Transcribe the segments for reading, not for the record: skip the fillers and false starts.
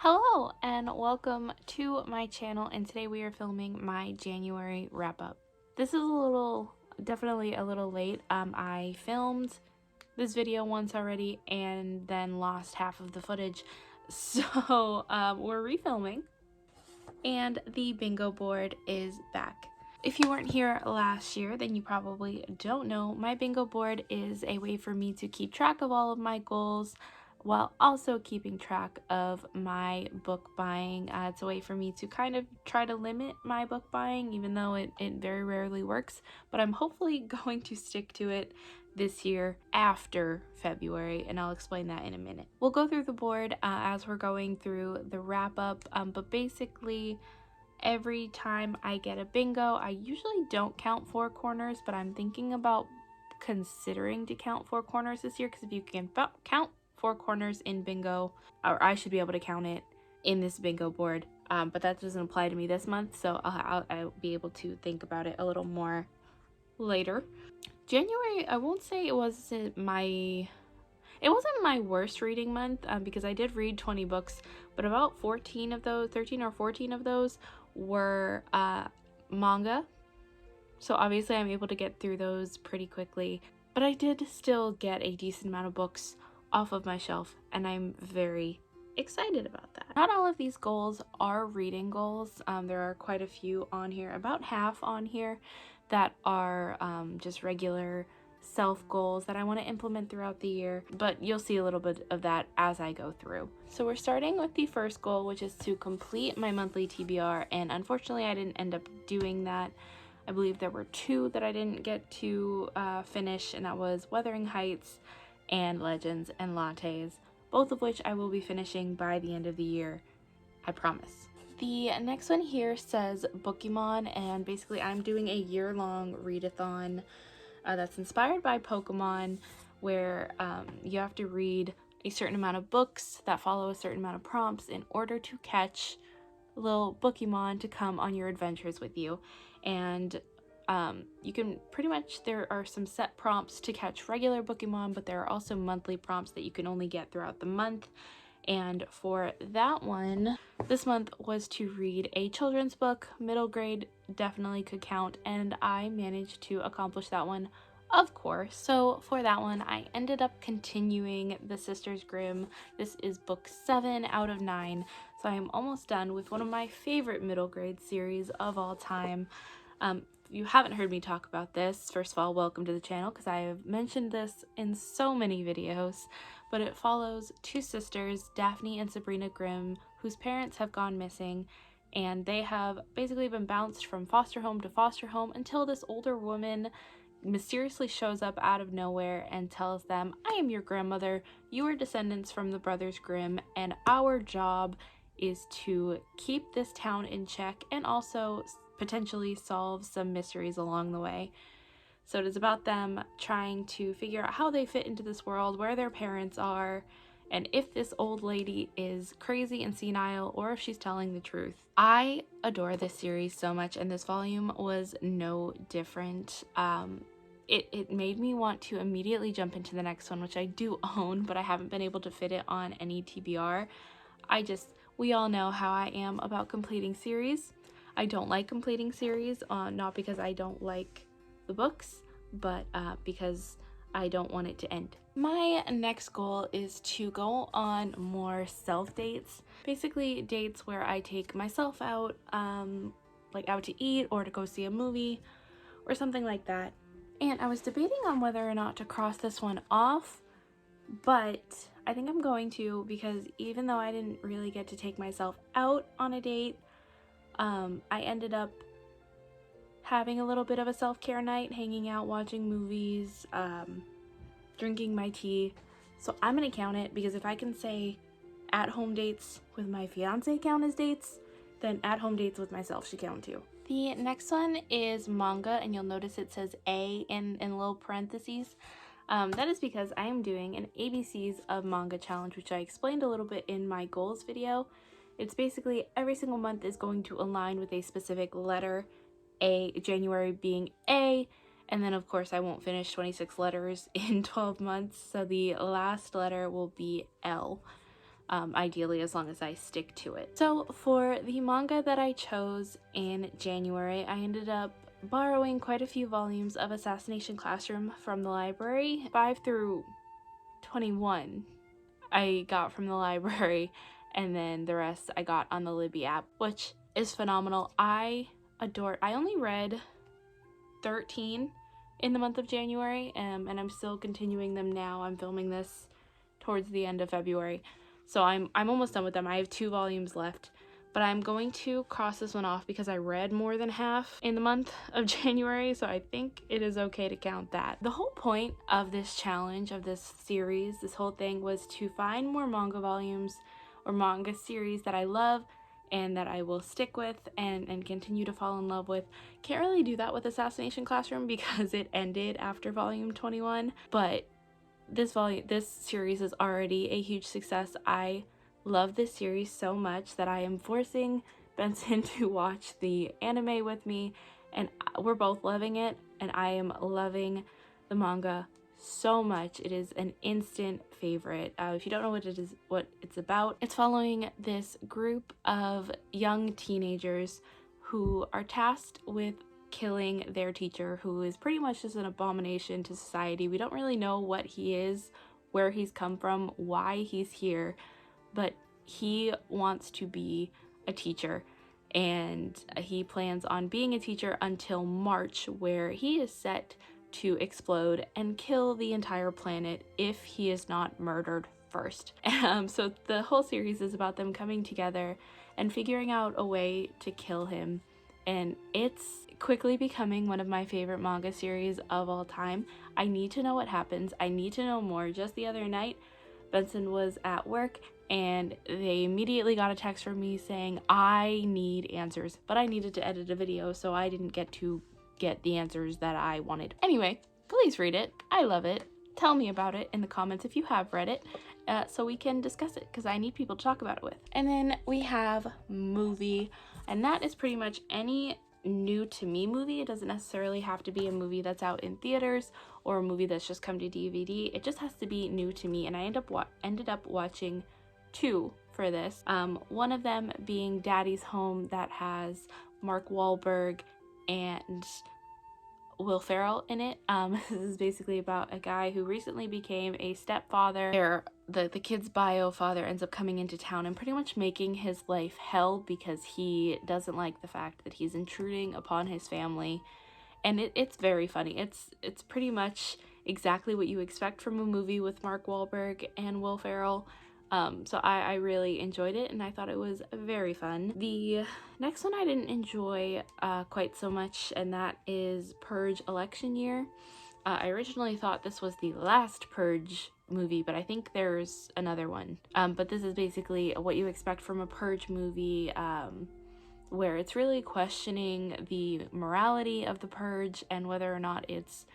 Hello and welcome to my channel, and today we are filming my January wrap-up. This is definitely a little late. I filmed this video once already and then lost half of the footage, so we're refilming, and the bingo board is back. If you weren't here last year, then you probably don't know. My bingo board is a way for me to keep track of all of my goals while also keeping track of my book buying. It's a way for me to kind of try to limit my book buying, even though it very rarely works, but I'm hopefully going to stick to it this year after February, and I'll explain that in a minute. We'll go through the board as we're going through the wrap up, but basically every time I get a bingo, I usually don't count four corners, but I'm thinking about considering to count four corners this year, because if you can count four corners in bingo, or I should be able to count it in this bingo board, but that doesn't apply to me this month, so I'll be able to think about it a little more later. January, I won't say it wasn't my worst reading month, because I did read 20 books, but about 13 or 14 of those were manga. So obviously I'm able to get through those pretty quickly, but I did still get a decent amount of books off of my shelf, and I'm very excited about that. Not all of these goals are reading goals. There are quite a few on here, about half on here, that are just regular self goals that I want to implement throughout the year, but you'll see a little bit of that as I go through. So we're starting with the first goal, which is to complete my monthly TBR, and unfortunately I didn't end up doing that. I believe there were two that I didn't get to finish, and that was Wuthering Heights and Legends and Lattes, both of which I will be finishing by the end of the year, I promise. The next one here says Bookemon, and basically I'm doing a year-long readathon that's inspired by Pokemon, where you have to read a certain amount of books that follow a certain amount of prompts in order to catch little Pokemon to come on your adventures with you. And you can pretty much, there are some set prompts to catch regular Pokemon, but there are also monthly prompts that you can only get throughout the month. And for that one, this month was to read a children's book. Middle grade definitely could count, and I managed to accomplish that one, of course. So for that one, I ended up continuing the Sisters Grimm. This is book 7 out of 9, so I am almost done with one of my favorite middle grade series of all time. If you haven't heard me talk about this, first of all, welcome to the channel, because I have mentioned this in so many videos, but it follows two sisters, Daphne and Sabrina Grimm, whose parents have gone missing, and they have basically been bounced from foster home to foster home until this older woman mysteriously shows up out of nowhere and tells them, "I am your grandmother, you are descendants from the Brothers Grimm, and our job is to keep this town in check and also potentially solve some mysteries along the way." So it is about them trying to figure out how they fit into this world, where their parents are, and if this old lady is crazy and senile or if she's telling the truth. I adore this series so much, and this volume was no different. It made me want to immediately jump into the next one, which I do own, but I haven't been able to fit it on any TBR. We all know how I am about completing series. I don't like completing series, not because I don't like the books, but because I don't want it to end. My next goal is to go on more self dates, basically dates where I take myself out, like out to eat or to go see a movie or something like that. And I was debating on whether or not to cross this one off, but I think I'm going to, because even though I didn't really get to take myself out on a date, I ended up having a little bit of a self-care night, hanging out, watching movies, drinking my tea. So I'm gonna count it, because if I can say at-home dates with my fiance count as dates, then at-home dates with myself should count too. The next one is manga, and you'll notice it says A in little parentheses. That is because I am doing an ABCs of manga challenge, which I explained a little bit in my goals video. It's basically every single month is going to align with a specific letter, January being A, and then of course I won't finish 26 letters in 12 months, so the last letter will be L. ideally as long as I stick to it. So for the manga that I chose in January, I ended up borrowing quite a few volumes of Assassination Classroom from the library. 5 through 21 I got from the library, and then the rest I got on the Libby app, which is phenomenal. I only read 13 in the month of January, and I'm still continuing them now. I'm filming this towards the end of February, so I'm almost done with them. I have 2 volumes left, but I'm going to cross this one off because I read more than half in the month of January, so I think it is okay to count that. The whole point of this challenge, of this series, this whole thing, was to find more manga volumes or manga series that I love and that I will stick with and continue to fall in love with. Can't really do that with Assassination Classroom because it ended after volume 21, but this series is already a huge success. I love this series so much that I am forcing Benson to watch the anime with me, and we're both loving it, and I am loving the manga so much. It is an instant favorite. If you don't know what it's about, it's following this group of young teenagers who are tasked with killing their teacher, who is pretty much just an abomination to society. We don't really know what he is, where he's come from, why he's here, but he wants to be a teacher, and he plans on being a teacher until March, where he is set to explode and kill the entire planet if he is not murdered first. So the whole series is about them coming together and figuring out a way to kill him, and it's quickly becoming one of my favorite manga series of all time. I need to know what happens. I need to know more. Just the other night, Benson was at work and they immediately got a text from me saying I need answers, but I needed to edit a video, so I didn't get to get the answers that I wanted. Anyway, please read it. I love it. Tell me about it in the comments if you have read it, so we can discuss it, because I need people to talk about it with. And then we have movie, and that is pretty much any new to me movie. It doesn't necessarily have to be a movie that's out in theaters or a movie that's just come to DVD. It just has to be new to me, and I ended up watching 2 for this. One of them being Daddy's Home, that has Mark Wahlberg and Will Ferrell in it. This is basically about a guy who recently became a stepfather, where the kid's bio father ends up coming into town and pretty much making his life hell because he doesn't like the fact that he's intruding upon his family. And it's very funny. It's pretty much exactly what you expect from a movie with Mark Wahlberg and Will Ferrell. So I really enjoyed it, and I thought it was very fun. The next one I didn't enjoy quite so much, and that is Purge Election Year. I originally thought this was the last Purge movie, but I think there's another one. But this is basically what you expect from a Purge movie, where it's really questioning the morality of the Purge and whether or not it's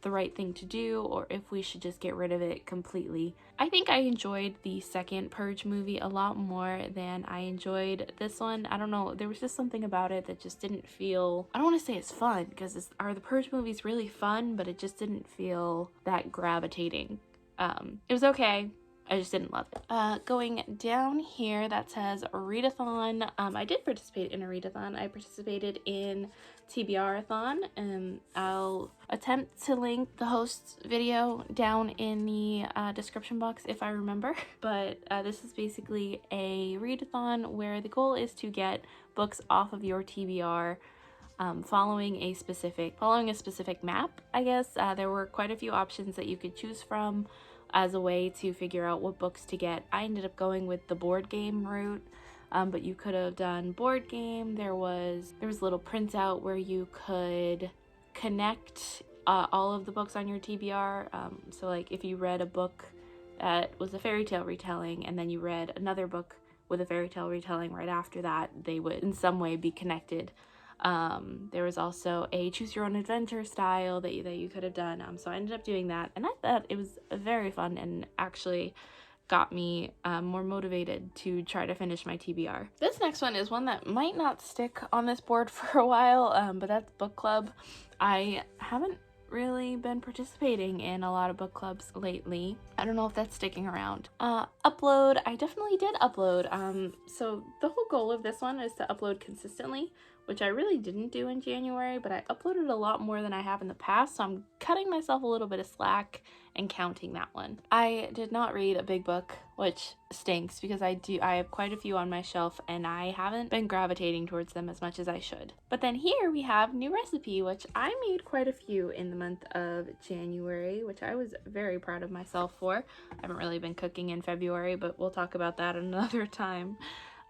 the right thing to do, or if we should just get rid of it completely. I think I enjoyed the second Purge movie a lot more than I enjoyed this one. I don't know, there was just something about it that just didn't feel, I don't want to say it's fun, because are the Purge movies really fun, but it just didn't feel that gravitating. It was okay, I just didn't love it. Going down here, that says readathon. I did participate in a readathon. I participated in TBR-a-thon, and I'll attempt to link the host's video down in the description box if I remember. But this is basically a readathon where the goal is to get books off of your TBR following a specific map, I guess. There were quite a few options that you could choose from as a way to figure out what books to get. I ended up going with the board game route, but you could have done board game. There was a little printout where you could connect all of the books on your TBR. So like if you read a book that was a fairy tale retelling and then you read another book with a fairy tale retelling right after that, they would in some way be connected. There was also a choose your own adventure style that you could have done. So I ended up doing that, and I thought it was very fun and actually got me more motivated to try to finish my TBR. This next one is one that might not stick on this board for a while, but that's book club. I haven't really been participating in a lot of book clubs lately. I don't know if that's sticking around. Upload, I definitely did upload. So the whole goal of this one is to upload consistently, which I really didn't do in January, but I uploaded a lot more than I have in the past, so I'm cutting myself a little bit of slack and counting that one. I did not read a big book, which stinks because I have quite a few on my shelf and I haven't been gravitating towards them as much as I should. But then here we have new recipe, which I made quite a few in the month of January, which I was very proud of myself for. I haven't really been cooking in February, but we'll talk about that another time.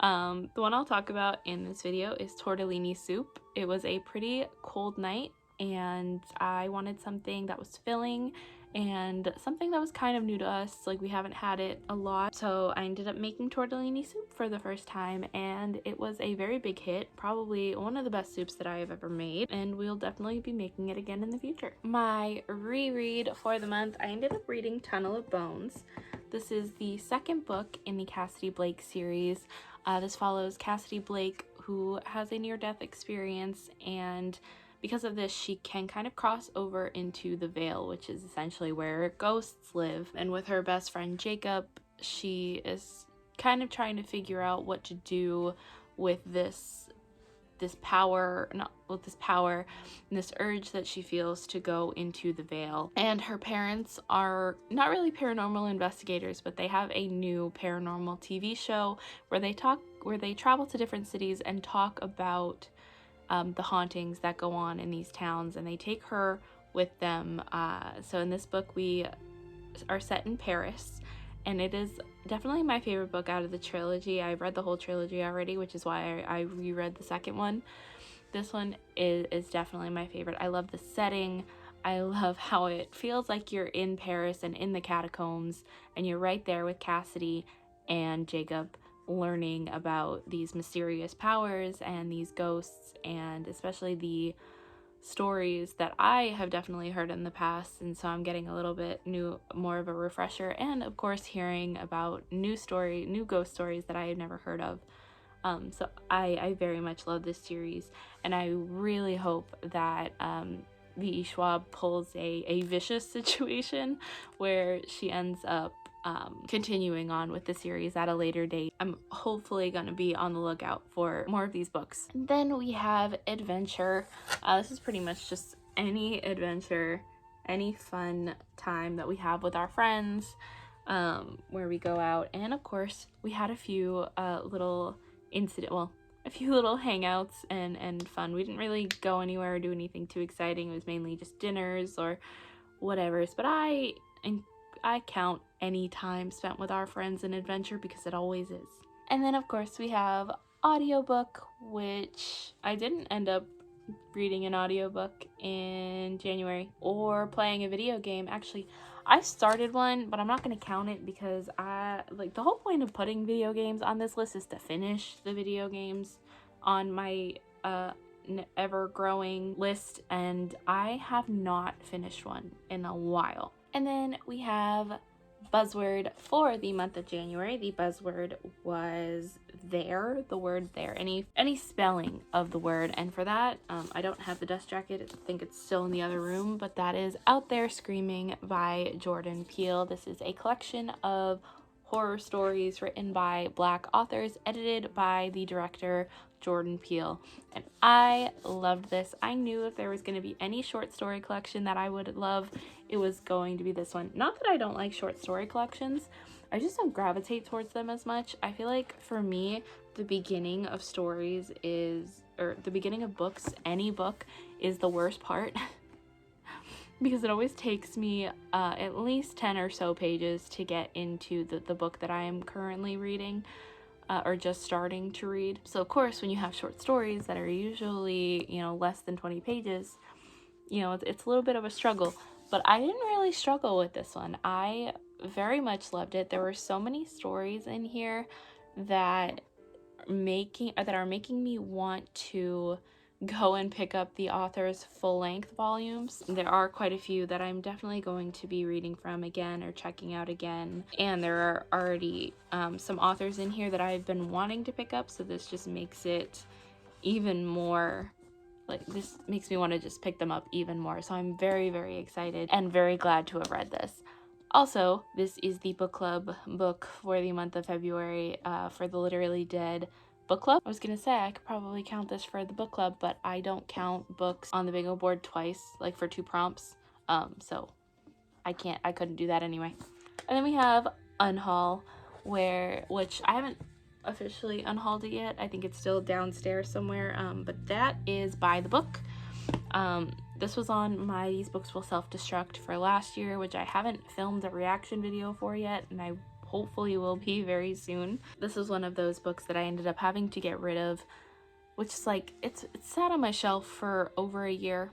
The one I'll talk about in this video is tortellini soup. It was a pretty cold night and I wanted something that was filling and something that was kind of new to us, like we haven't had it a lot. So I ended up making tortellini soup for the first time and it was a very big hit, probably one of the best soups that I have ever made, and we'll definitely be making it again in the future. My reread for the month, I ended up reading Tunnel of Bones. This is the second book in the Cassidy Blake series. This follows Cassidy Blake, who has a near-death experience, and because of this, she can kind of cross over into the Vale, which is essentially where ghosts live. And with her best friend Jacob, she is kind of trying to figure out what to do with this power and this urge that she feels to go into the Vale. And her parents are not really paranormal investigators, but they have a new paranormal TV show where they travel to different cities and talk about the hauntings that go on in these towns, and they take her with them. So in this book we are set in Paris, and it is definitely my favorite book out of the trilogy. I've read the whole trilogy already, which is why I reread the second one. This one is definitely my favorite. I love the setting. I love how it feels like you're in Paris and in the catacombs, and you're right there with Cassidy and Jacob learning about these mysterious powers and these ghosts, and especially the stories that I have definitely heard in the past, and so I'm getting a little bit more of a refresher, and of course hearing about new ghost stories that I had never heard of. So I very much love this series, and I really hope that V.E. Schwab pulls a vicious situation where she ends up continuing on with the series at a later date. I'm hopefully going to be on the lookout for more of these books. And then we have adventure. This is pretty much just any adventure, any fun time that we have with our friends, where we go out. And of course we had a few little hangouts and fun. We didn't really go anywhere or do anything too exciting. It was mainly just dinners or whatever's, but I count any time spent with our friends in adventure because it always is. And then of course we have audiobook, which I didn't end up reading an audiobook in January or playing a video game. Actually, I started one, but I'm not going to count it because the whole point of putting video games on this list is to finish the video games on my ever-growing list, and I have not finished one in a while. And then we have buzzword for the month of January. The buzzword was there, the word there, any spelling of the word. And for that, I don't have the dust jacket. I think it's still in the other room, but that is Out There Screaming by Jordan Peele. This is a collection of horror stories written by Black authors, edited by the director Jordan Peele, and I loved this. I knew if there was going to be any short story collection that I would love, it was going to be this one. Not that I don't like short story collections, I just don't gravitate towards them as much. I feel like for me, the beginning of stories or the beginning of books, any book, is the worst part because it always takes me at least 10 or so pages to get into the book that I am currently reading. Or just starting to read. So of course, when you have short stories that are usually, less than 20 pages, it's a little bit of a struggle. But I didn't really struggle with this one. I very much loved it. There were so many stories in here that are making me want to go and pick up the author's full-length volumes. There are quite a few that I'm definitely going to be reading from again or checking out again, and there are already some authors in here that I've been wanting to pick up, so this just makes it even more like, this makes me want to just pick them up even more. So I'm very, very excited and very glad to have read this. Also, this is the book club book for the month of February for the Literally Dead book club. I was gonna say I could probably count this for the book club, but I don't count books on the bingo board twice, like for 2 prompts. So I couldn't do that anyway. And then we have Unhaul, which I haven't officially unhauled it yet. I think it's still downstairs somewhere, but that is by the book. This was on my These Books Will Self-Destruct for last year, which I haven't filmed a reaction video for yet, and I hopefully will be very soon. This is one of those books that I ended up having to get rid of, which is like, it's sat on my shelf for over a year.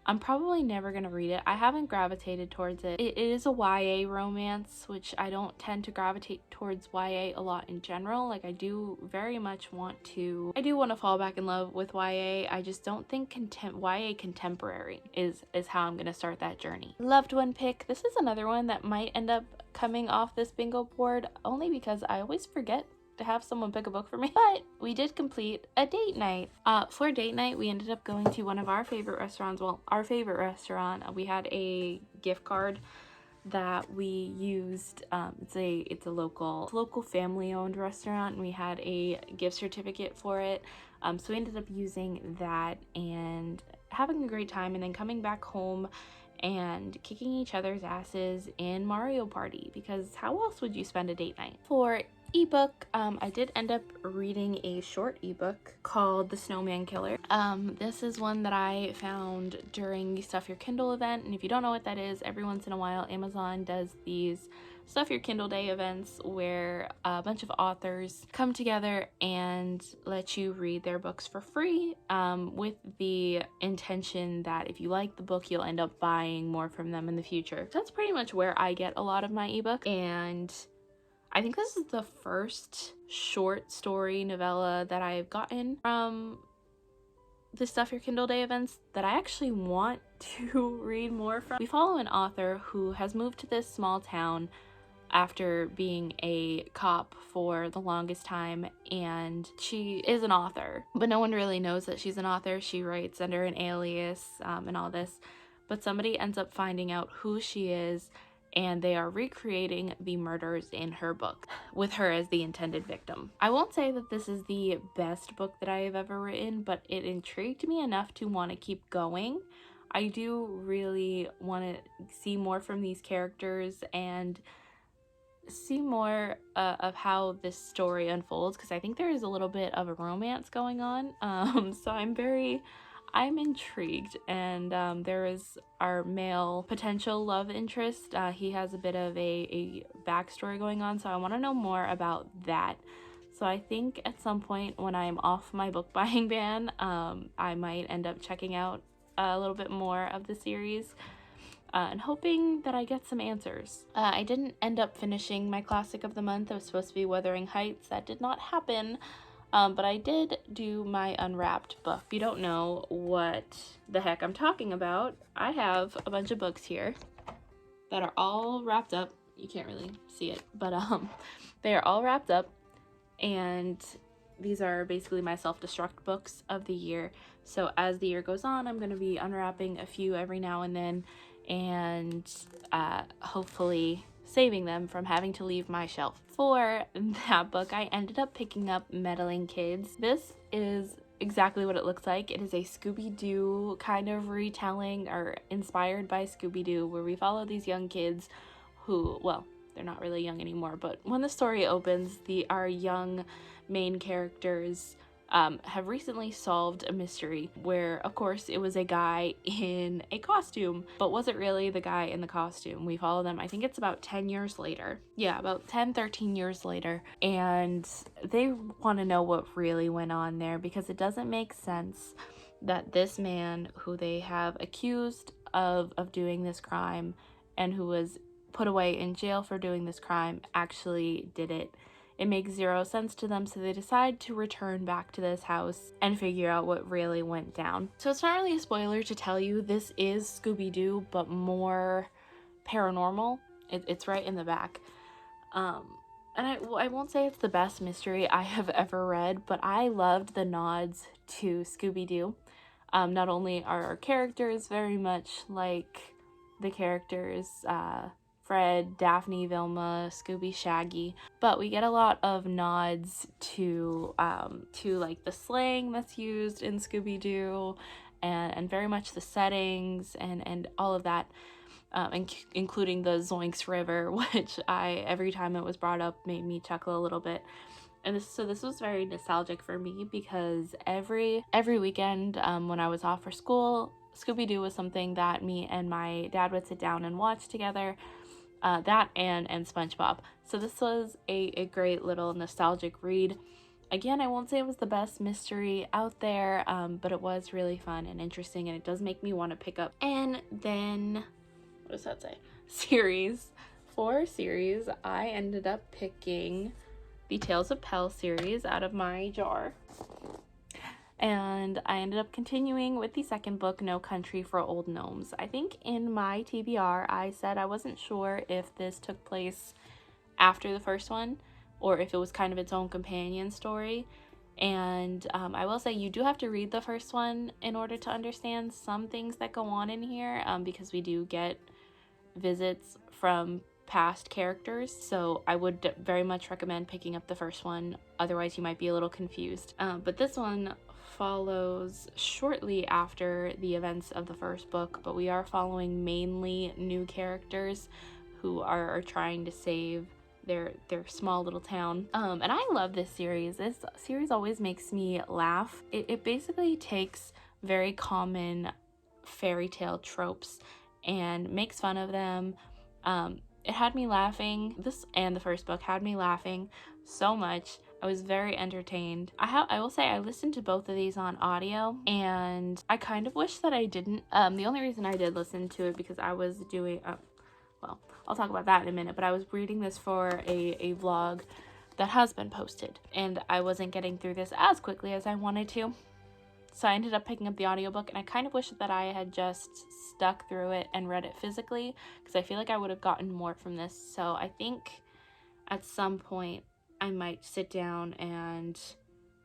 I'm probably never going to read it. I haven't gravitated towards it. It is a YA romance, which I don't tend to gravitate towards YA a lot in general. Like, I do very much want to fall back in love with YA. I just don't think YA contemporary is how I'm going to start that journey. Loved one pick. This is another one that might end up coming off this bingo board, only because I always forget to have someone pick a book for me. But we did complete a date night. For date night, we ended up going to one of our favorite restaurants. Well, our favorite restaurant. We had a gift card that we used. It's a local family-owned restaurant, and we had a gift certificate for it. So we ended up using that and having a great time, and then coming back home and kicking each other's asses in Mario Party, because how else would you spend a date night? For ebook, I did end up reading a short ebook called The Snowman Killer. This is one that I found during the Stuff Your Kindle event, and if you don't know what that is, every once in a while Amazon does these Stuff Your Kindle Day events where a bunch of authors come together and let you read their books for free, with the intention that if you like the book, you'll end up buying more from them in the future. That's pretty much where I get a lot of my ebook, and I think this is the first short story novella that I've gotten from the Stuff Your Kindle Day events that I actually want to read more from. We follow an author who has moved to this small town after being a cop for the longest time, and she is an author, but no one really knows that she's an author. She writes under an alias and all this, but somebody ends up finding out who she is, and they are recreating the murders in her book with her as the intended victim. I won't say that this is the best book that I have ever written, but it intrigued me enough to want to keep going. I do really want to see more from these characters and see more of how this story unfolds, because I think there is a little bit of a romance going on. So I'm intrigued, and there is our male potential love interest. He has a bit of a backstory going on, so I want to know more about that. So I think at some point when I'm off my book buying ban, I might end up checking out a little bit more of the series, and hoping that I get some answers. I didn't end up finishing my classic of the month. It was supposed to be Wuthering Heights. That did not happen. But I did do my unwrapped book. If you don't know what the heck I'm talking about, I have a bunch of books here that are all wrapped up. You can't really see it, but they are all wrapped up, and these are basically my self-destruct books of the year. So as the year goes on, I'm going to be unwrapping a few every now and then, and hopefully saving them from having to leave my shelf. For that book, I ended up picking up Meddling Kids. This is exactly what it looks like. It is a Scooby-Doo kind of retelling, or inspired by Scooby-Doo, where we follow these young kids who, well, they're not really young anymore, but when the story opens, our young main characters have recently solved a mystery where, of course, it was a guy in a costume, but was it really the guy in the costume? We follow them, I think it's about 10 years later. Yeah, about 10-13 years later, and they want to know what really went on there, because it doesn't make sense that this man who they have accused of doing this crime and who was put away in jail for doing this crime actually did it. It makes zero sense to them, so they decide to return back to this house and figure out what really went down. So it's not really a spoiler to tell you this is Scooby-Doo, but more paranormal. It's right in the back. And I won't say it's the best mystery I have ever read, but I loved the nods to Scooby-Doo. Not only are our characters very much like the characters Fred, Daphne, Vilma, Scooby, Shaggy, but we get a lot of nods to like the slang that's used in Scooby-Doo, and very much the settings and all of that, including the Zoinks River, which every time it was brought up made me chuckle a little bit. And this was very nostalgic for me because every weekend when I was off for school, Scooby-Doo was something that me and my dad would sit down and watch together. That and SpongeBob. So this was a great little nostalgic read. Again, I won't say it was the best mystery out there, but it was really fun and interesting, and it does make me want to pick up. And then, what does that say? Series. For series, I ended up picking the Tales of Pell series out of my jar. And I ended up continuing with the second book, No Country for Old Gnomes. I think in my TBR, I said I wasn't sure if this took place after the first one or if it was kind of its own companion story. And I will say you do have to read the first one in order to understand some things that go on in here, because we do get visits from past characters, so I would very much recommend picking up the first one, otherwise you might be a little confused. But this one follows shortly after the events of the first book, but we are following mainly new characters who are trying to save their small little town. And I love this series. This series always makes me laugh. It basically takes very common fairy tale tropes and makes fun of them. It had me laughing. This and the first book had me laughing so much. I was very entertained. I will say I listened to both of these on audio, and I kind of wish that I didn't. The only reason I did listen to it because I was doing, well, I'll talk about that in a minute, but I was reading this for a vlog that has been posted, and I wasn't getting through this as quickly as I wanted to. So I ended up picking up the audiobook, and I kind of wish that I had just stuck through it and read it physically, because I feel like I would have gotten more from this. So I think at some point I might sit down and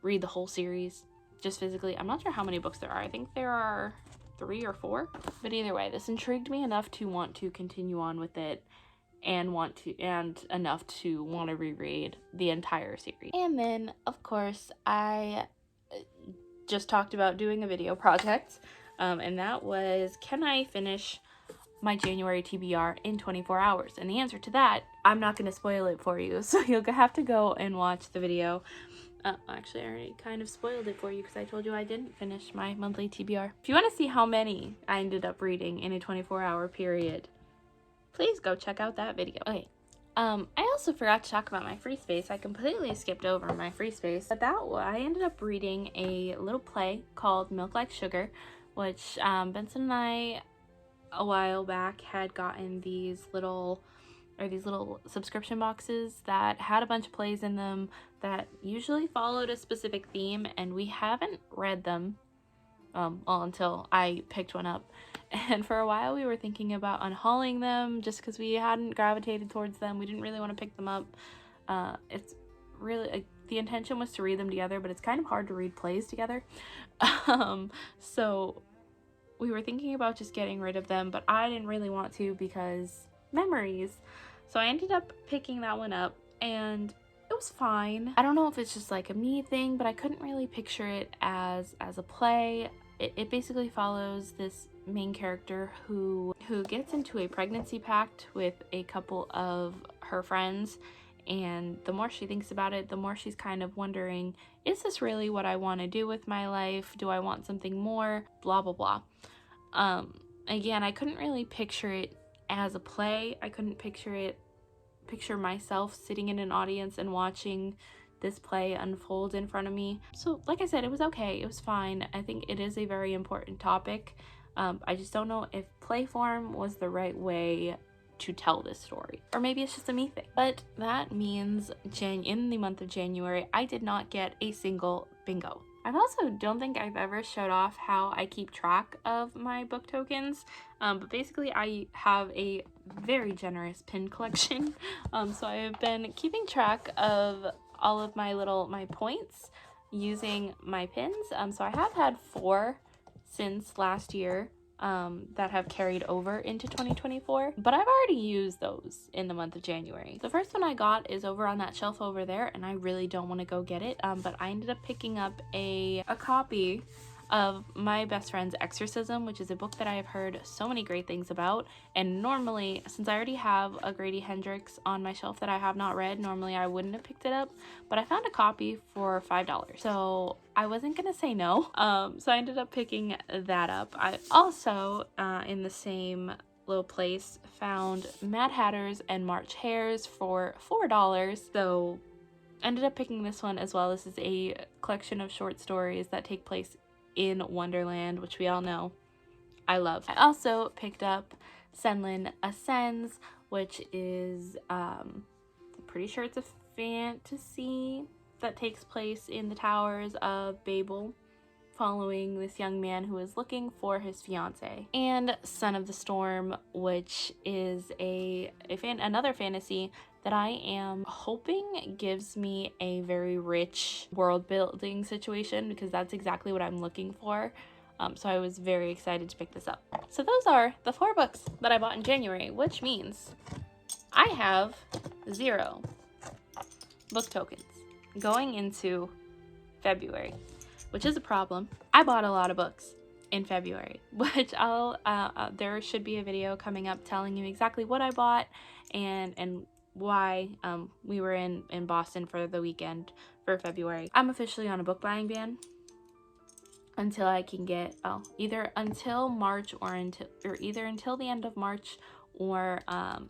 read the whole series just physically. I'm not sure how many books there are. I think there are 3 or 4. But either way, this intrigued me enough to want to continue on with it, and enough to want to reread the entire series. And then, of course, I just talked about doing a video project, and that was, can I finish my January TBR in 24 hours? And the answer to that, I'm not going to spoil it for you, so you'll have to go and watch the video. Actually, I already kind of spoiled it for you because I told you I didn't finish my monthly TBR. If you want to see how many I ended up reading in a 24-hour period, please go check out that video. Okay. I also forgot to talk about my free space. I completely skipped over my free space. But I ended up reading a little play called Milk Like Sugar, which Benson and I a while back had gotten these little subscription boxes that had a bunch of plays in them that usually followed a specific theme, and we haven't read them until I picked one up. And for a while we were thinking about unhauling them just because we hadn't gravitated towards them. We didn't really want to pick them up. It's really, the intention was to read them together, but it's kind of hard to read plays together. So we were thinking about just getting rid of them, but I didn't really want to because memories. So I ended up picking that one up, and it was fine. I don't know if it's just like a me thing, but I couldn't really picture it as a play. It basically follows this main character who gets into a pregnancy pact with a couple of her friends, and the more she thinks about it, the more she's kind of wondering, is this really what I want to do with my life? Do I want something more? Blah blah blah. Again, I couldn't really picture it as a play. I couldn't picture myself sitting in an audience and watching this play unfold in front of me. So like I said, it was okay. It was fine. I think it is a very important topic. I just don't know if play form was the right way to tell this story, or maybe it's just a me thing. But that means in the month of January, I did not get a single bingo. I also don't think I've ever showed off how I keep track of my book tokens, but basically I have a very generous pin collection. So I have been keeping track of all of my points using my pins. So I have had 4 since last year that have carried over into 2024, but I've already used those in the month of January. The first one I got is over on that shelf over there, and I really don't want to go get it, but I ended up picking up a copy of My Best Friend's Exorcism, which is a book that I have heard so many great things about. And normally, since I already have a Grady Hendrix on my shelf that I have not read, normally I wouldn't have picked it up, but I found a copy for $5, so I wasn't gonna say no. So I ended up picking that up. I also, in the same little place, found Mad Hatters and March Hares for $4, so ended up picking this one as well. This is a collection of short stories that take place in Wonderland, which we all know I love. I also picked up Senlin Ascends, which is I'm pretty sure it's a fantasy that takes place in the towers of Babel, following this young man who is looking for his fiance. And Son of the Storm, which is another fantasy that I am hoping gives me a very rich world building situation, because that's exactly what I'm looking for. So I was very excited to pick this up. So those are the 4 books that I bought in January, which means I have 0 book tokens going into February, which is a problem. I bought a lot of books in February, which there should be a video coming up telling you exactly what I bought and why we were in Boston for the weekend for February. I'm officially on a book buying ban until I can get either until March or either until the end of March, or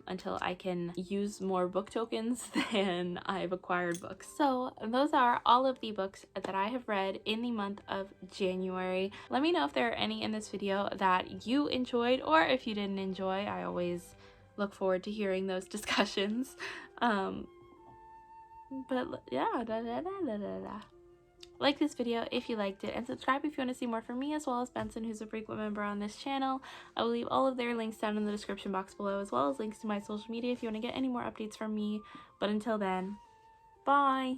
until I can use more book tokens than I've acquired books. So those are all of the books that I have read in the month of January. Let me know if there are any in this video that you enjoyed, or if you didn't enjoy. I always look forward to hearing those discussions. But yeah, like this video if you liked it, and subscribe if you want to see more from me, as well as Benson, who's a frequent member on this channel. I will leave all of their links down in the description box below, as well as links to my social media if you want to get any more updates from me. But until then, bye!